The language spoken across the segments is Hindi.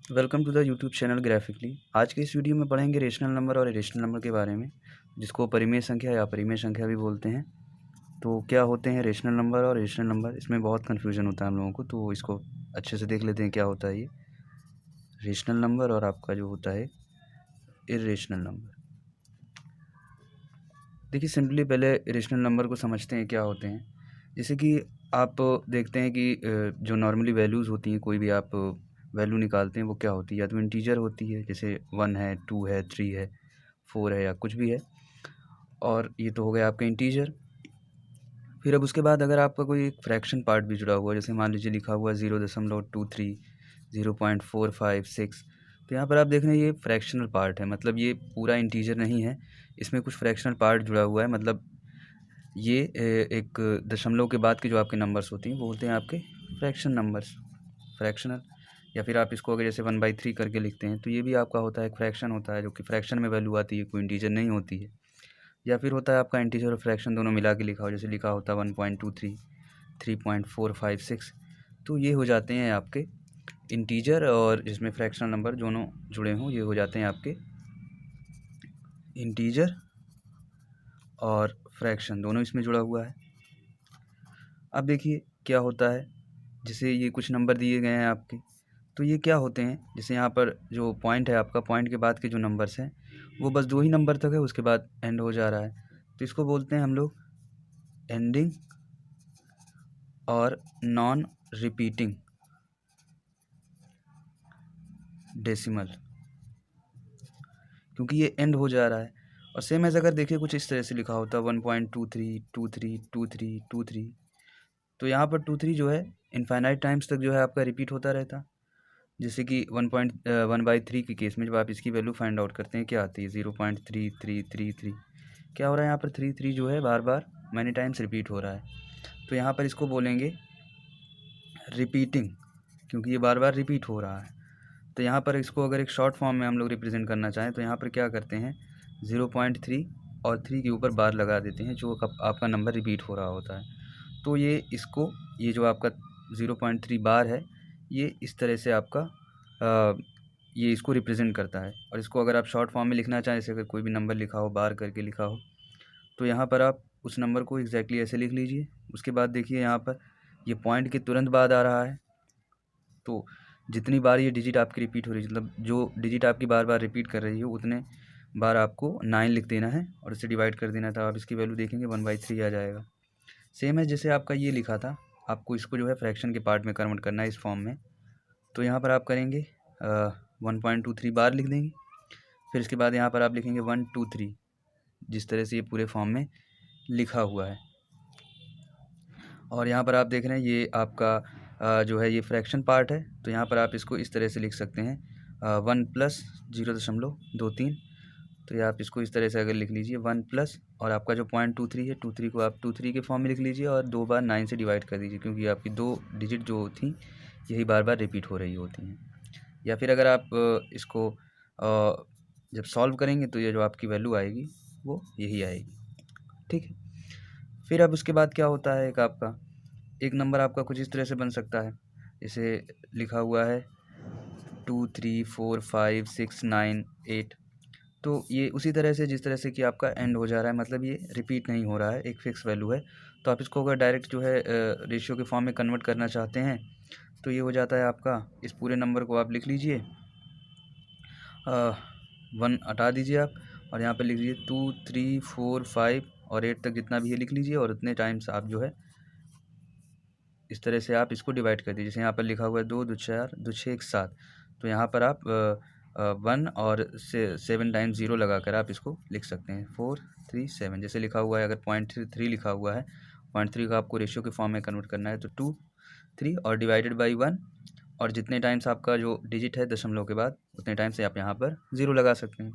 Welcome to the YouTube channel graphically. आज के इस वीडियो में पढ़ेंगे रेशनल नंबर और इरेशनल नंबर के बारे में, जिसको परिमेय संख्या या अपरिमेय संख्या भी बोलते हैं। तो क्या होते हैं रेशनल नंबर और इरेशनल नंबर, इसमें बहुत कन्फ्यूजन होता है हम लोगों को, तो इसको अच्छे से देख लेते हैं क्या होता है ये रेशनल नंबर और आपका जो होता है इरेशनल नंबर। देखिए सिंपली पहले इरेशनल नंबर को समझते हैं क्या होते हैं। जैसे कि आप देखते हैं कि जो नॉर्मली वैल्यूज़ होती हैं, कोई भी आप वैल्यू निकालते हैं वो क्या होती है, या तो इंटीजर होती है, जैसे 1 है, 2 है, 3 है, 4 है या कुछ भी है। और ये तो हो गया आपका इंटीजर। फिर अब उसके बाद अगर आपका कोई एक फ्रैक्शन पार्ट भी जुड़ा हुआ है, जैसे मान लीजिए लिखा हुआ है 0.23, 0.456, तो यहाँ पर आप देख रहे हैं ये फ्रैक्शनल पार्ट है, मतलब ये पूरा इंटीजर नहीं है, इसमें कुछ फ्रैक्शनल पार्ट जुड़ा हुआ है। मतलब ये एक दशमलव के बाद के जो आपके नंबर्स होते हैं वो होते हैं आपके फ्रैक्शन नंबर्स, फ्रैक्शनल। या फिर आप इसको अगर जैसे 1/3 करके लिखते हैं तो ये भी आपका होता है एक फ्रैक्शन होता है, जो कि फ्रैक्शन में वैल्यू आती है, कोई इंटीजर नहीं होती है। या फिर होता है आपका इंटीजर और फ्रैक्शन दोनों मिला के लिखा हो, जैसे लिखा होता है 1.23, 3.456, तो ये हो जाते हैं आपके इंटीजर, और जिसमें फ्रैक्शनल नंबर दोनों जुड़े हों ये हो जाते हैं आपके इंटीजर और फ्रैक्शन दोनों इसमें जुड़ा हुआ है। अब देखिए क्या होता है, जैसे ये कुछ नंबर दिए गए हैं आपके, तो ये क्या होते हैं, जैसे यहाँ पर जो पॉइंट है आपका, पॉइंट के बाद के जो नंबर्स हैं वो बस 2 ही नंबर तक है, उसके बाद एंड हो जा रहा है, तो इसको बोलते हैं हम लोग एंडिंग और नॉन रिपीटिंग डेसिमल, क्योंकि ये एंड हो जा रहा है। और सेम एज अगर देखिए कुछ इस तरह से लिखा होता 1.23, 23, 23, 23, तो यहाँ पर 23 जो है इनफाइनाइट टाइम्स तक जो है आपका रिपीट होता रहता। जैसे कि 1/3 के केस में जब आप इसकी वैल्यू फाइंड आउट करते हैं क्या आती है 0.3333, क्या हो रहा है यहाँ पर 33 जो है बार बार मैनी टाइम्स रिपीट हो रहा है, तो यहाँ पर इसको बोलेंगे रिपीटिंग, क्योंकि ये बार बार रिपीट हो रहा है। तो यहाँ पर इसको अगर एक शॉर्ट फॉर्म में हम लोग रिप्रेजेंट करना चाहें तो यहाँ पर क्या करते हैं 0.3 और 3 के ऊपर बार लगा देते हैं, जो आपका नंबर रिपीट हो रहा होता है। तो ये जो आपका 0.3 बार है, ये इस तरह से आपका ये इसको रिप्रेजेंट करता है। और इसको अगर आप शॉर्ट फॉर्म में लिखना चाहें, जैसे अगर कोई भी नंबर लिखा हो बार करके लिखा हो, तो यहाँ पर आप उस नंबर को एग्जैक्टली ऐसे लिख लीजिए। उसके बाद देखिए यहाँ पर ये पॉइंट के तुरंत बाद आ रहा है, तो जितनी बार ये डिजिट आपकी रिपीट हो रही है, मतलब जो डिजिट आपकी बार बार रिपीट कर रही हो उतने बार आपको 9 लिख देना है और इसे डिवाइड कर देना था। आप इसकी वैल्यू देखेंगे 1/3 आ जाएगा। सेम है जैसे आपका ये लिखा था, आपको इसको जो है फ्रैक्शन के पार्ट में कन्वर्ट करना है इस फॉर्म में, तो यहाँ पर आप करेंगे 1.23 बार लिख देंगे। फिर इसके बाद यहाँ पर आप लिखेंगे 123, जिस तरह से ये पूरे फॉर्म में लिखा हुआ है। और यहाँ पर आप देख रहे हैं ये आपका जो है ये फ्रैक्शन पार्ट है, तो यहाँ पर आप इसको इस तरह से लिख सकते हैं 1 + 0.23, तो ये आप इसको इस तरह से अगर लिख लीजिए 1 प्लस, और आपका जो 0.23 है 23 को आप 23 के फॉर्म में लिख लीजिए और 2 बार 9 से डिवाइड कर दीजिए, क्योंकि आपकी 2 डिजिट जो थी यही बार बार रिपीट हो रही होती हैं। या फिर अगर आप इसको जब सॉल्व करेंगे तो ये जो आपकी वैल्यू आएगी वो यही आएगी, ठीक है। फिर अब उसके बाद क्या होता है, एक नंबर आपका कुछ इस तरह से बन सकता है, जैसे लिखा हुआ है 2, 3, 4, 5, 6, 9, 8, तो ये उसी तरह से जिस तरह से कि आपका एंड हो जा रहा है, मतलब ये रिपीट नहीं हो रहा है, एक फिक्स वैल्यू है। तो आप इसको अगर डायरेक्ट जो है रेशियो के फॉर्म में कन्वर्ट करना चाहते हैं तो ये हो जाता है आपका, इस पूरे नंबर को आप लिख लीजिए 1 हटा दीजिए आप, और यहाँ पर लिख लीजिए 2, 3, 4, 5 और 8 तक जितना भी ये लिख लीजिए, और उतने टाइम्स आप जो है इस तरह से आप इसको डिवाइड कर दीजिए। जैसे यहाँ पर लिखा हुआ है 2, 2, 4, 2, 6, 1, 7, तो यहाँ पर आप 1 और 7 टाइम्स 0 लगाकर आप इसको लिख सकते हैं 4, 3, 7, जैसे लिखा हुआ है। अगर 0.3 लिखा हुआ है, 0.3 का आपको रेशियो के फॉर्म में कन्वर्ट करना है, तो 2, 3 और डिवाइडेड बाई 1, और जितने टाइम्स आपका जो डिजिट है दशमलव के बाद उतने टाइम्स से आप यहाँ पर 0 लगा सकते हैं।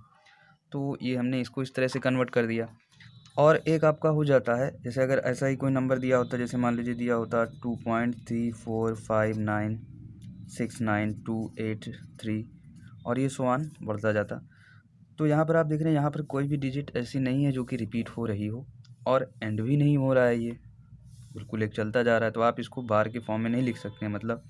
तो ये हमने इसको इस तरह से कन्वर्ट कर दिया। और एक आपका हो जाता है, जैसे अगर ऐसा ही कोई नंबर दिया होता, जैसे मान लीजिए दिया होता 2.34596928 3, और ये सो ऑन बढ़ता जाता। तो यहाँ पर आप देख रहे हैं यहाँ पर कोई भी डिजिट ऐसी नहीं है जो कि रिपीट हो रही हो, और एंड भी नहीं हो रहा है, ये बिल्कुल एक चलता जा रहा है। तो आप इसको बार के फॉर्म में नहीं लिख सकते हैं, मतलब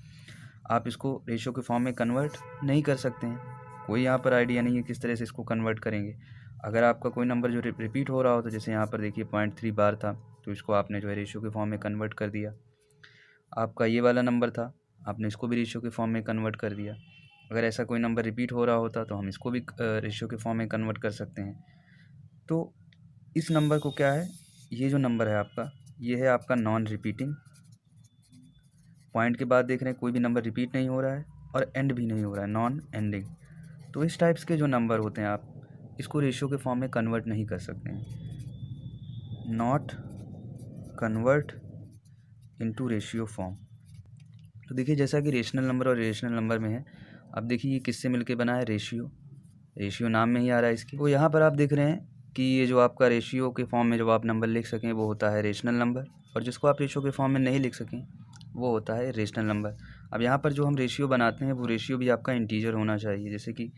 आप इसको रेशियो के फॉर्म में कन्वर्ट नहीं कर सकते हैं। कोई यहाँ पर आइडिया नहीं है किस तरह से इसको कन्वर्ट करेंगे। अगर आपका कोई नंबर जो रिपीट हो रहा हो, तो जैसे यहाँ पर देखिए 0.3 बार था, तो इसको आपने जो है रेशियो के फॉर्म में कन्वर्ट कर दिया। आपका ये वाला नंबर था, आपने इसको भी रेशियो के फॉर्म में कन्वर्ट कर दिया। अगर ऐसा कोई नंबर रिपीट हो रहा होता तो हम इसको भी रेशियो के फॉर्म में कन्वर्ट कर सकते हैं। तो इस नंबर को क्या है, ये जो नंबर है आपका, ये है आपका नॉन रिपीटिंग। पॉइंट के बाद देख रहे हैं कोई भी नंबर रिपीट नहीं हो रहा है और एंड भी नहीं हो रहा है, नॉन एंडिंग। तो इस टाइप्स के जो नंबर होते हैं आप इसको रेशियो के फॉर्म में कन्वर्ट नहीं कर सकते हैं। Not convert into ratio form. तो देखिए जैसा कि रेशनल नंबर और इरेशनल नंबर में है, अब देखिए ये किससे मिलके बना है, रेशियो। रेशियो नाम में ही आ रहा है इसके। तो यहाँ पर आप देख रहे हैं कि ये जो आपका रेशियो के फॉर्म में जब आप नंबर लिख सकें वो होता है रेशनल नंबर, और जिसको आप रेशियो के फॉर्म में नहीं लिख सकें वो होता है रेशनल नंबर। अब यहाँ पर जो हम रेशियो बनाते हैं वो रेशियो भी आपका इंटीजर होना चाहिए। जैसे कि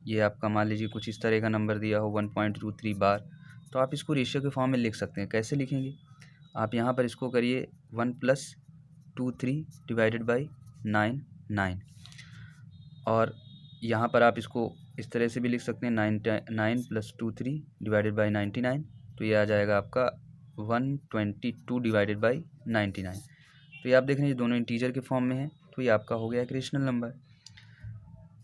ये आपका मान लीजिए कुछ इस तरह का नंबर दिया हो 1.23 बार, तो आप इसको रेशियो के फॉर्म में लिख सकते हैं। कैसे लिखेंगे, आप यहाँ पर इसको करिए 1+23 डिवाइडेड बाई 9, और यहाँ पर आप इसको इस तरह से भी लिख सकते हैं 9+23 डिवाइडेड बाई 99, तो ये आ जाएगा आपका 122 डिवाइडेड बाई 99। तो ये आप देख रहे हैं ये दोनों इंटीजर के फॉर्म में है, तो ये आपका हो गया एक रेशनल नंबर।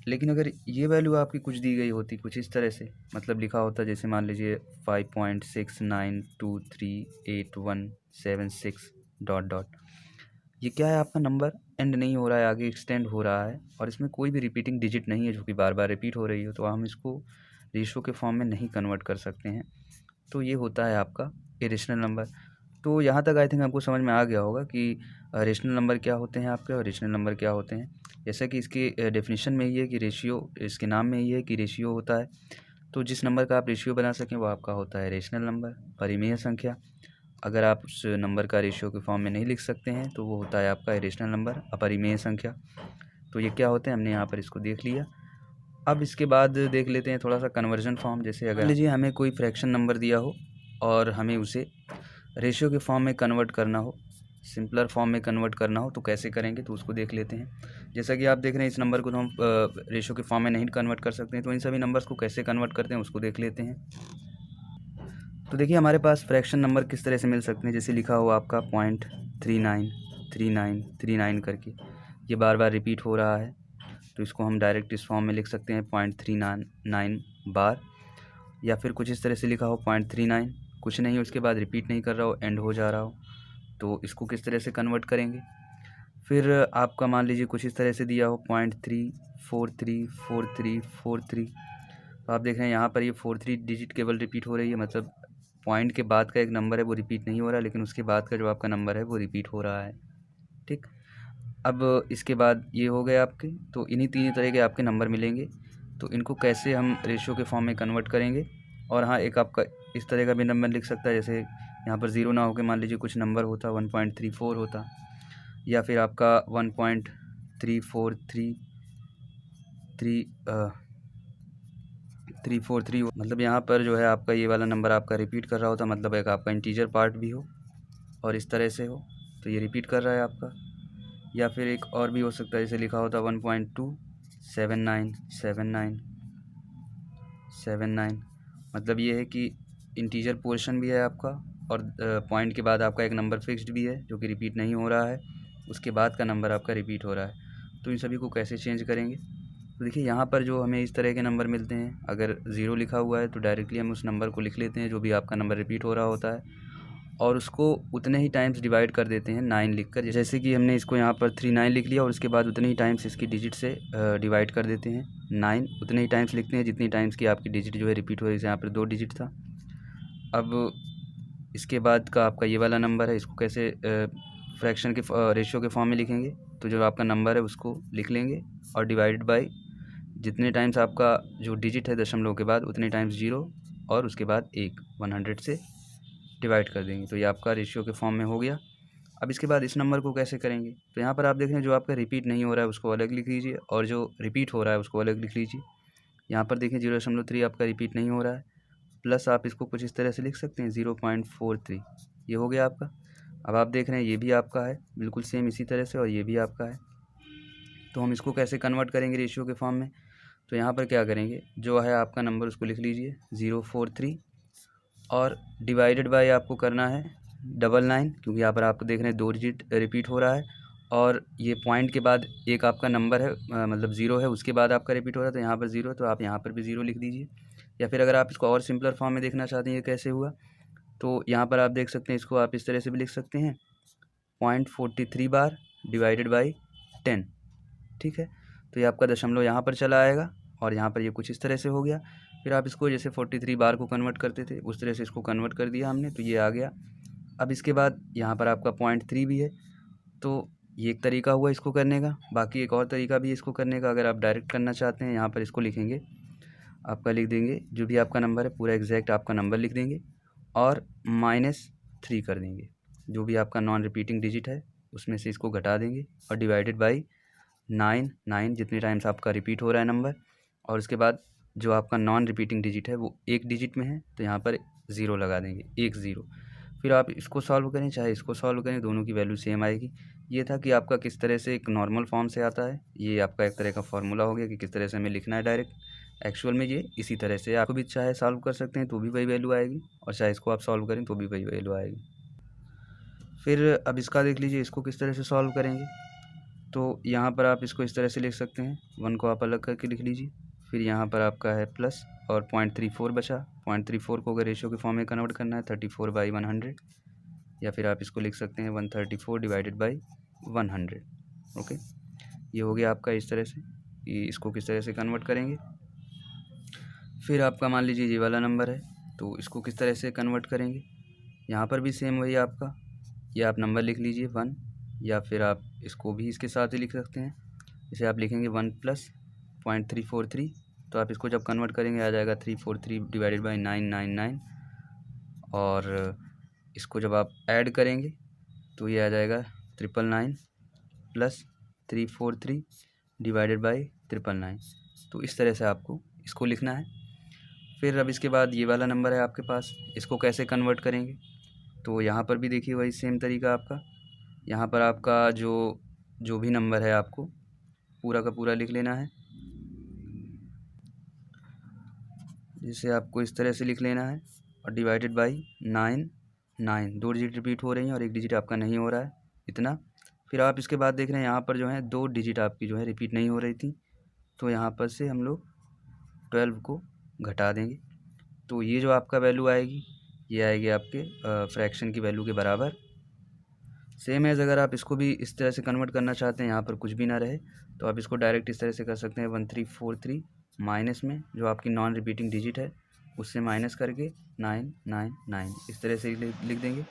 लेकिन अगर ये वैल्यू आपकी कुछ दी गई होती कुछ इस तरह से, मतलब लिखा होता जैसे मान लीजिए 5.69238176 डॉट डॉट, ये क्या है आपका नंबर एंड नहीं हो रहा है, आगे एक्सटेंड हो रहा है और इसमें कोई भी रिपीटिंग डिजिट नहीं है जो कि बार बार रिपीट हो रही हो, तो हम इसको रेशियो के फॉर्म में नहीं कन्वर्ट कर सकते हैं। तो ये होता है आपका इरेशनल नंबर। तो यहाँ तक आई थिंक आपको समझ में आ गया होगा कि रेशनल नंबर क्या होते हैं आपके और रेशनल नंबर क्या होते हैं। जैसा कि इसके डेफिनेशन में ही है कि रेशियो, इसके नाम में ही है कि रेशियो होता है, तो जिस नंबर का आप रेशियो बना सकें वो आपका होता है रेशनल नंबर, परिमेय संख्या। अगर आप उस नंबर का रेशियो के फॉर्म में नहीं लिख सकते हैं तो वो होता है आपका इरेशनल नंबर, अपरिमेय संख्या। तो ये क्या होते हैं, हमने यहाँ पर इसको देख लिया। अब इसके बाद देख लेते हैं थोड़ा सा कन्वर्जन फॉर्म। जैसे अगर लीजिए हमें कोई फ्रैक्शन नंबर दिया हो और हमें उसे रेशियो के फॉर्म में कन्वर्ट करना हो, सिंपलर फॉर्म में कन्वर्ट करना हो, तो कैसे करेंगे तो उसको देख लेते हैं। जैसा कि आप देख रहे हैं इस नंबर को तो हम रेशियो के फॉर्म में नहीं कन्वर्ट कर सकते हैं, तो इन सभी नंबर्स को कैसे कन्वर्ट करते हैं उसको देख लेते हैं। तो देखिए हमारे पास फ्रैक्शन नंबर किस तरह से मिल सकते हैं। जैसे लिखा हुआ आपका 0.393939 करके, ये बार बार रिपीट हो रहा है, तो इसको हम डायरेक्ट इस फॉर्म में लिख सकते हैं 0.39 बार। या फिर कुछ इस तरह से लिखा हो 0.39, कुछ नहीं उसके बाद रिपीट नहीं कर रहा हो, एंड हो जा रहा हो, तो इसको किस तरह से कन्वर्ट करेंगे। फिर आपका मान लीजिए कुछ इस तरह से दिया हो 0.3434343, तो आप देख रहे हैं यहाँ पर ये 43 डिजिट केवल रिपीट हो रही है, मतलब पॉइंट के बाद का एक नंबर है वो रिपीट नहीं हो रहा, लेकिन उसके बाद का जो आपका नंबर है वो रिपीट हो रहा है। ठीक, अब इसके बाद ये हो गए आपके, तो इन्हीं तीन तरह के आपके नंबर मिलेंगे। तो इनको कैसे हम रेशियो के फॉर्म में कन्वर्ट करेंगे। और हाँ, एक आपका इस तरह का भी नंबर लिख सकता है, जैसे यहाँ पर ज़ीरो ना होकर मान लीजिए कुछ नंबर होता 1.34 होता, या फिर आपका 1.3433 मतलब यहाँ पर जो है आपका ये वाला नंबर आपका रिपीट कर रहा होता, मतलब एक आपका इंटीजर पार्ट भी हो और इस तरह से हो, तो ये रिपीट कर रहा है आपका। या फिर एक और भी हो सकता है, जैसे लिखा होता 1.2797979, मतलब ये है कि इंटीजर पोर्शन भी है आपका और पॉइंट के बाद आपका एक नंबर फिक्स्ड भी है जो कि रिपीट नहीं हो रहा है, उसके बाद का नंबर आपका रिपीट हो रहा है। तो इन सभी को कैसे चेंज करेंगे, तो देखिए यहाँ पर जो हमें इस तरह के नंबर मिलते हैं, अगर ज़ीरो लिखा हुआ है तो डायरेक्टली हम उस नंबर को लिख लेते हैं जो भी आपका नंबर रिपीट हो रहा होता है, और उसको उतने ही टाइम्स डिवाइड कर देते हैं 9 लिखकर। जैसे कि हमने इसको यहाँ पर 39 लिख लिया और उसके बाद उतने ही टाइम्स इसकी डिजिट से डिवाइड कर देते हैं 9, उतने ही टाइम्स लिखते हैं जितनी टाइम्स की आपकी डिजिट जो है रिपीट हो रही है। यहाँ पर 2 डिजिट था। अब इसके बाद का आपका ये वाला नंबर है, इसको कैसे फ्रैक्शन के रेशियो के फॉर्म में लिखेंगे, तो जो आपका नंबर है उसको लिख लेंगे और डिवाइडेड बाई जितने टाइम्स आपका जो डिजिट है दशमलव के बाद उतने टाइम्स 0 और उसके बाद 100 से डिवाइड कर देंगे, तो ये आपका रेशियो के फॉर्म में हो गया। अब इसके बाद इस नंबर को कैसे करेंगे, तो यहाँ पर आप देख रहे हैं जो आपका रिपीट नहीं हो रहा है उसको अलग लिख लीजिए और जो रिपीट हो रहा है उसको अलग लिख लीजिए। यहाँ पर देखें 0.3 आपका रिपीट नहीं हो रहा है, प्लस आप इसको कुछ इस तरह से लिख सकते हैं 0.43, ये हो गया आपका। अब आप देख रहे हैं ये भी आपका है बिल्कुल सेम इसी तरह से, और ये भी आपका है। तो हम इसको कैसे कन्वर्ट करेंगे रेशियो के फॉर्म में, तो यहाँ पर क्या करेंगे, जो है आपका नंबर उसको लिख लीजिए 043 और डिवाइडेड बाय आपको करना है 99, क्योंकि यहाँ पर आपको देख रहे हैं 2 डिजिट रिपीट हो रहा है और ये पॉइंट के बाद एक आपका नंबर है मतलब 0 है, उसके बाद आपका रिपीट हो रहा है, तो यहाँ पर 0 तो आप यहाँ पर भी 0 लिख दीजिए। या फिर अगर आप इसको और सिंपलर फॉर्म में देखना चाहते हैं ये कैसे हुआ, तो यहाँ पर आप देख सकते हैं, इसको आप इस तरह से भी लिख सकते हैं 0.43 बार डिवाइडेड बाई 10, ठीक है। तो ये आपका दशमलव यहाँ पर चला आएगा और यहाँ पर ये कुछ इस तरह से हो गया। फिर आप इसको जैसे 43 बार को कन्वर्ट करते थे उस तरह से इसको कन्वर्ट कर दिया हमने, तो ये आ गया। अब इसके बाद यहाँ पर आपका 0.3 भी है, तो ये एक तरीका हुआ इसको करने का। बाकी एक और तरीका भी है इसको करने का, अगर आप डायरेक्ट करना चाहते हैं यहाँ पर इसको लिखेंगे, आपका लिख देंगे जो भी आपका नंबर है पूरा एग्जैक्ट आपका नंबर लिख देंगे और -3 कर देंगे, जो भी आपका नॉन रिपीटिंग डिजिट है उसमें से इसको घटा देंगे और डिवाइडेड बाई 9 जितने टाइम्स आपका रिपीट हो रहा है नंबर, और उसके बाद जो आपका नॉन रिपीटिंग डिजिट है वो एक डिजिट में है तो यहाँ पर 0 लगा देंगे, 10। फिर आप इसको सॉल्व करें चाहे इसको सॉल्व करें, दोनों की वैल्यू सेम आएगी। ये था कि आपका किस तरह से एक नॉर्मल फॉर्म से आता है, ये आपका एक तरह का फार्मूला हो गया कि किस तरह से हमें लिखना है डायरेक्ट। एक्चुअल में ये इसी तरह से आपको भी चाहे सॉल्व कर सकते हैं तो भी वही वैल्यू आएगी और चाहे इसको आप सॉल्व करें तो भी वही वैल्यू आएगी। फिर अब इसका देख लीजिए, इसको किस तरह से सॉल्व करेंगे, तो यहाँ पर आप इसको इस तरह से लिख सकते हैं, 1 को आप अलग करके लिख लीजिए। फिर यहाँ पर आपका है प्लस और 0.34 बचा, 0.34 को अगर रेशियो के फॉर्म में कन्वर्ट करना है 34/100, या फिर आप इसको लिख सकते हैं 134 डिवाइडेड बाई 100। ओके, ये हो गया आपका इस तरह से, इसको किस तरह से कन्वर्ट करेंगे। फिर आपका मान लीजिए ये वाला नंबर है तो इसको किस तरह से कन्वर्ट करेंगे, यहाँ पर भी सेम वही आपका, ये आप नंबर लिख लीजिए 1, या फिर आप इसको भी इसके साथ ही लिख सकते हैं। इसे आप लिखेंगे 1 + 0.343, तो आप इसको जब कन्वर्ट करेंगे आ जाएगा 343 डिवाइडेड बाई 999, और इसको जब आप ऐड करेंगे तो ये आ जाएगा 999 + 343 डिवाइडेड बाई 999। तो इस तरह से आपको इसको लिखना है। फिर अब इसके बाद ये वाला नंबर है आपके पास, इसको कैसे कन्वर्ट करेंगे, तो यहाँ पर भी देखिए वही सेम तरीका आपका, यहाँ पर आपका जो भी नंबर है आपको पूरा का पूरा लिख लेना है। जिसे आपको इस तरह से लिख लेना है और डिवाइडेड बाई 9, 2 डिजिट रिपीट हो रही हैं और 1 डिजिट आपका नहीं हो रहा है इतना। फिर आप इसके बाद देख रहे हैं यहाँ पर जो है 2 डिजिट आपकी जो है रिपीट नहीं हो रही थी, तो यहाँ पर से हम लोग 12 को घटा देंगे, तो ये जो आपका वैल्यू आएगी ये आएगी आपके फ्रैक्शन की वैल्यू के बराबर। सेम एज़ अगर आप इसको भी इस तरह से कन्वर्ट करना चाहते हैं, यहाँ पर कुछ भी ना रहे, तो आप इसको डायरेक्ट इस तरह से कर सकते हैं 1343 माइनस में जो आपकी नॉन रिपीटिंग डिजिट है उससे माइनस करके 999 इस तरह से लिख देंगे,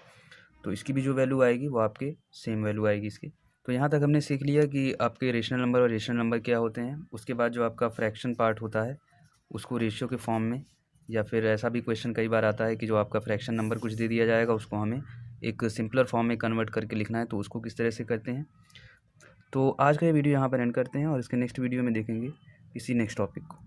तो इसकी भी जो वैल्यू आएगी वो आपके सेम वैल्यू आएगी इसकी। तो यहाँ तक हमने सीख लिया कि आपके रेशनल नंबर और रेशनल नंबर क्या होते हैं। उसके बाद जो आपका फ्रैक्शन पार्ट होता है उसको रेशियो के फॉर्म में, या फिर ऐसा भी क्वेश्चन कई बार आता है कि जो आपका फ्रैक्शन नंबर कुछ दे दिया जाएगा उसको हमें एक सिंपलर फॉर्म में कन्वर्ट करके लिखना है, तो उसको किस तरह से करते हैं। तो आज का ये वीडियो यहाँ पर एंड करते हैं और इसके नेक्स्ट वीडियो में देखेंगे किसी नेक्स्ट टॉपिक को।